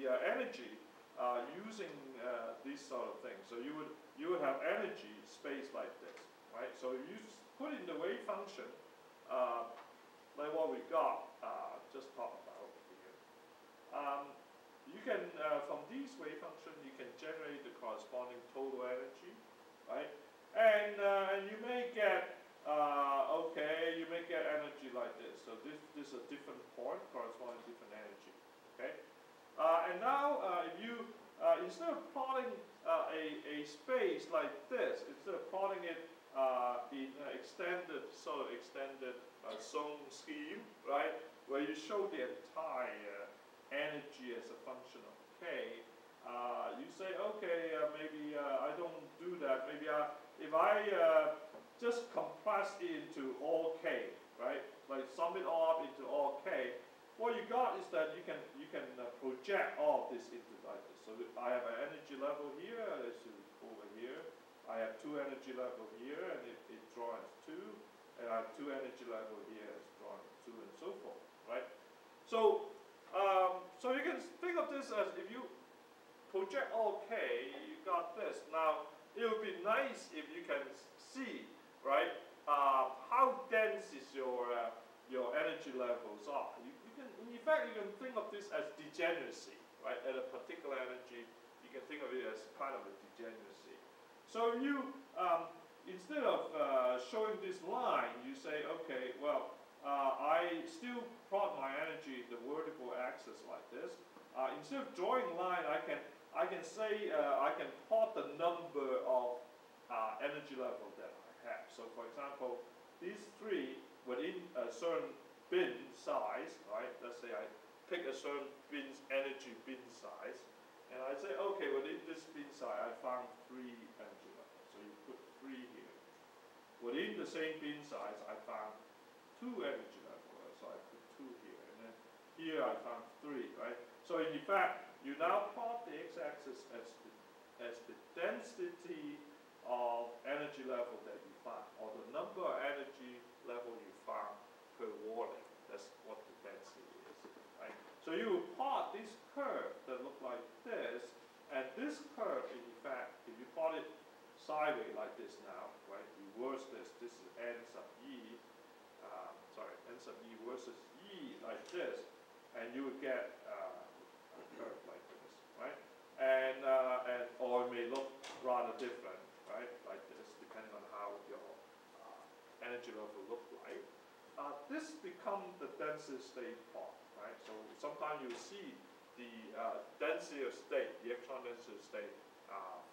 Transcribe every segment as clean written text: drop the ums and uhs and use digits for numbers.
the energy using these sort of things. So you would have energy space like this, right? So you put in the wave function like what we got just talked about here. You can from these wave function you can generate the corresponding total energy, right? And you may get okay, you may get energy like this. So this is a different point corresponding to different energy. Okay, and now if you instead of plotting a space like this, instead of plotting it in extended zone scheme, right, where you show the entire energy as a function of k, you say, okay, maybe I don't do that. Maybe if I just compress it into all k, right, like sum it all up into all k, what you got is that you can project all of this into like this. So I have an energy level here, this is over here. I have two energy level here, and it draws 2, and I have two energy level here, it's drawing 2, and so forth, right? So so you can think of this as if you project all k, you got this. Now it would be nice if you can see, right, how dense is your energy levels are. You can, in fact, you can think of this as degeneracy, right? At a particular energy, you can think of it as kind of a degeneracy. So you, instead of showing this line, you say, okay, well, I still plot my energy in the vertical axis like this. Instead of drawing a line, I can say I can plot the number of energy level that I have. So, for example, these three within a certain bin size, right? Let's say I pick a certain energy bin size, and I say, okay, within this bin size, I found 3 energy levels. So you put 3 here. Within the same bin size, I found 2 energy levels. So I put 2 here, and then here I found 3, right? So in fact, you now plot the x-axis as the density of energy level that you found, or the number of energy level you found per wavelength. That's what the density is, right? So you will plot this curve that look like this, and this curve, in fact, if you plot it sideways like this now, right? Reverse this. This is n sub e. N sub e versus e like this, and you would get a curve like this, right? And or it may look rather different, right? Like this, depending on how your energy level look like. This becomes the density state plot, right? So sometimes you see the density of state, the electron density of state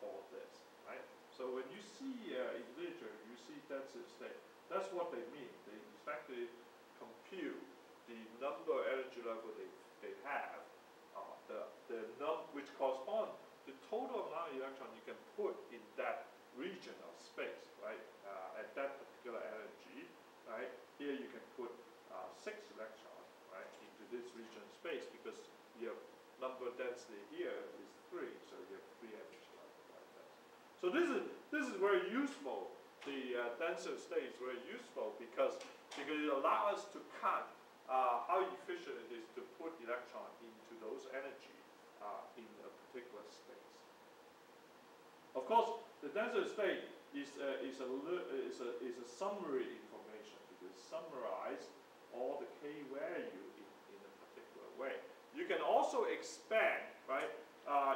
for this, right? So when you see in literature, you see density of state. That's what they mean. They effectively compute the number of energy level they have, which corresponds to the total amount of electron you can put in that region of space, right? At that particular energy, right? Here you can put 6 electrons, right, into this region of space because your number density here is 3, so you have 3 energy levels like that. So this is very useful. The density of state is very useful because it allows us to count how efficient it is to put electron into those energy in a particular space. Of course, the density of state is a summary information because it summarizes all the k value in a particular way. You can also expand, right?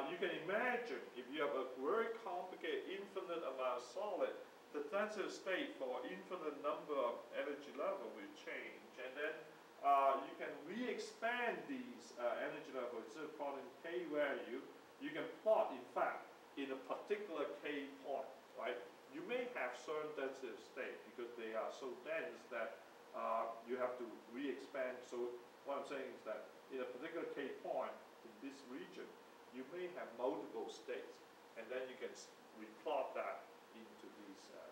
You can imagine if you have a very complicated infinite amount of solid, the density state for infinite number of energy level will change, and then you can re-expand these energy levels. Instead of plotting k value, you can plot, in fact, in a particular k point, right? You may have certain density of state because they are so dense that you have to re-expand. So what I'm saying is that in a particular k point in this region, you may have multiple states, and then you can replot that into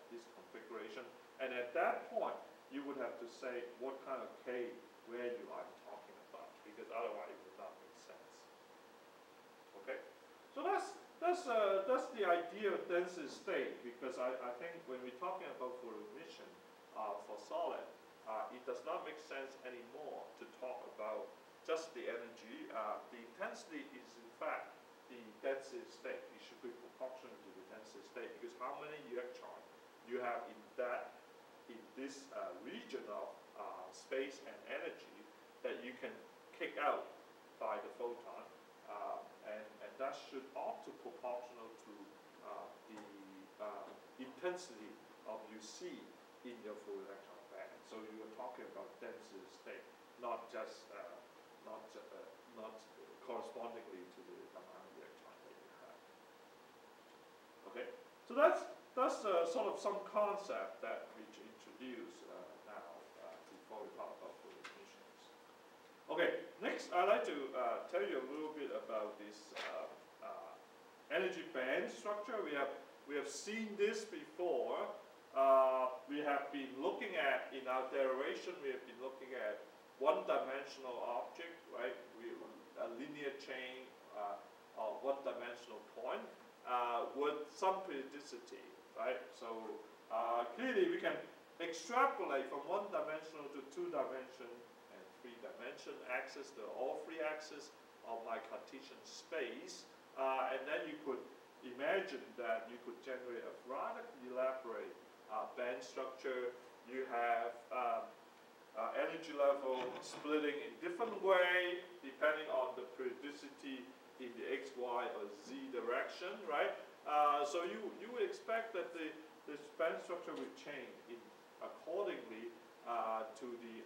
this configuration. And at that point, you would have to say what kind of k value I'm talking about, because otherwise it would not make sense. Okay, so that's the idea of density state, because I think when we're talking about for emission for solid, it does not make sense anymore to talk about just the energy. The intensity is in fact the density state. It should be proportional to the density state, because how many electrons you have in this region of space and energy that you can kick out by the photon, and that should ought to proportional to the intensity of you see in your full electron band. So you are talking about density state, not just not correspondingly to the amount of electron that you have. Okay, so that's sort of some concept that we introduce now before we talk about full emissions. Okay, next I'd like to tell you a little bit about this energy band structure. We have seen this before. We have been looking at, in our derivation, we have been looking at one-dimensional object, right? A linear chain of one-dimensional point with some periodicity, right? So clearly we can extrapolate from one-dimensional to two-dimension and three-dimension axis to all three axes of my Cartesian space, and then you could imagine that you could generate a rather elaborate band structure. You have energy level splitting in different way depending on the periodicity in the x, y, or z direction, right? So you would expect that this band structure will change accordingly to the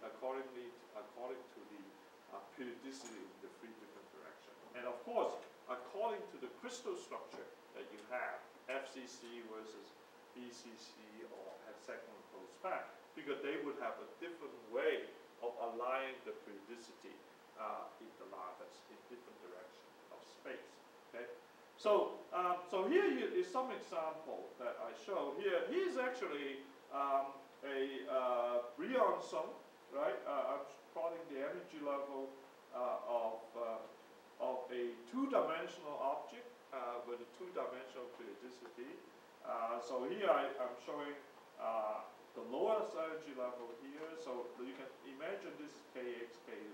periodicity in the three different directions, and of course according to the crystal structure that you have, FCC versus BCC or hexagonal closed pack, because they would have a different way of aligning the periodicity in the lattice in different directions of space. Okay, so here is some example that I show here. Here's actually a Brillouin sum, right? I'm plotting the energy level of a two-dimensional object with a two-dimensional periodicity. So here I'm showing the lowest energy level here. So you can imagine this is Kx, Ky,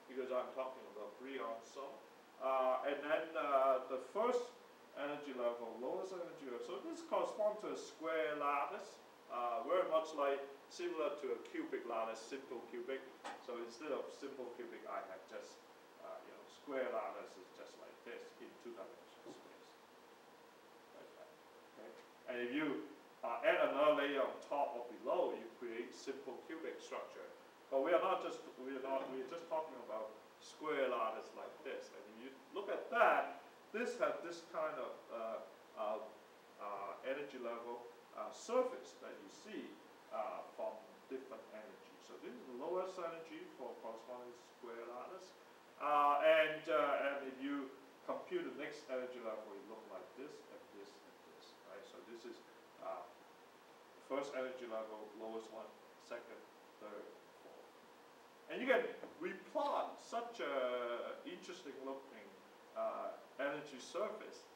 because I'm talking about Brillouin sum. And then the first energy level, lowest energy level. So this corresponds to a square lattice, very much like similar to a cubic lattice, simple cubic. So instead of simple cubic, I have just square lattice is just like this in two-dimensional space. Like that. Okay? And if you add another layer on top or below, you create simple cubic structure. But we're just talking about square lattice like this. And if you look at that, this has this kind of energy level surface that you see from different energies. So this is the lowest energy for corresponding square lattice. And if you compute the next energy level, it looks like this and this and this, right? So this is first energy level, lowest one, second, third, fourth. And you can replot such a interesting looking energy surface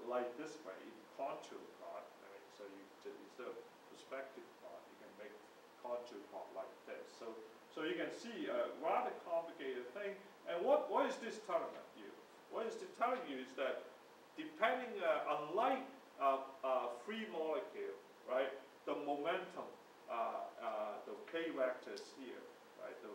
like this way in contour plot. I mean, so instead of perspective plot, you can make contour plot like this. So you can see a rather complicated thing. And what is this telling you? What is it telling you is that depending, unlike free molecule, right, the momentum, the k vectors here, right, the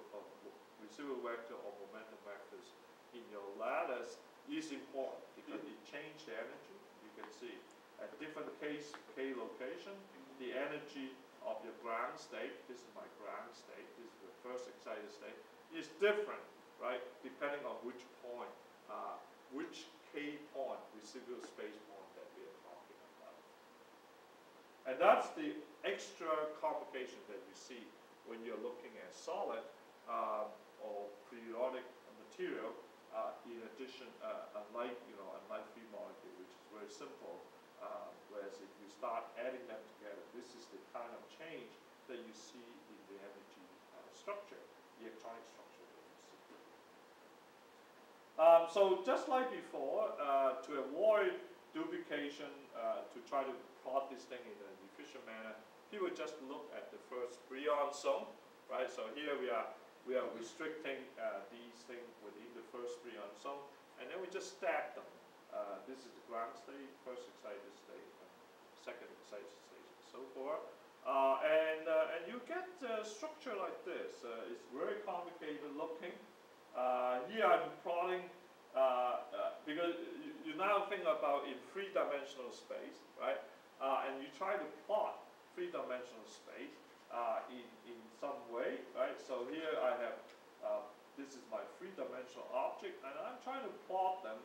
residual vector or momentum vectors in your lattice is important because it changes the energy. You can see at different k location, the energy of your ground state, this is my ground state, this is the first excited state, is different, right, depending on which point, which k point, residual space point that we are talking about. And that's the extra complication that you see when you're looking at solid or periodic material, in addition, unlike free molecule, which is very simple, whereas if you start adding them together, this is the kind of change that you see in the energy structure, the electronic structure that you see. So just like before, to avoid duplication, to try to plot this thing in an efficient manner, people just look at the first Brillouin sum, right? So here we are we are restricting these things within the first three unsolved, and then we just stack them. This is the ground state, first excited state, and second excited state, and so forth. And you get a structure like this. It's very complicated looking. Here I'm plotting, because you now think about in three-dimensional space, right? And you try to plot three-dimensional space in some way, right? So here I have, this is my three-dimensional object, and I'm trying to plot them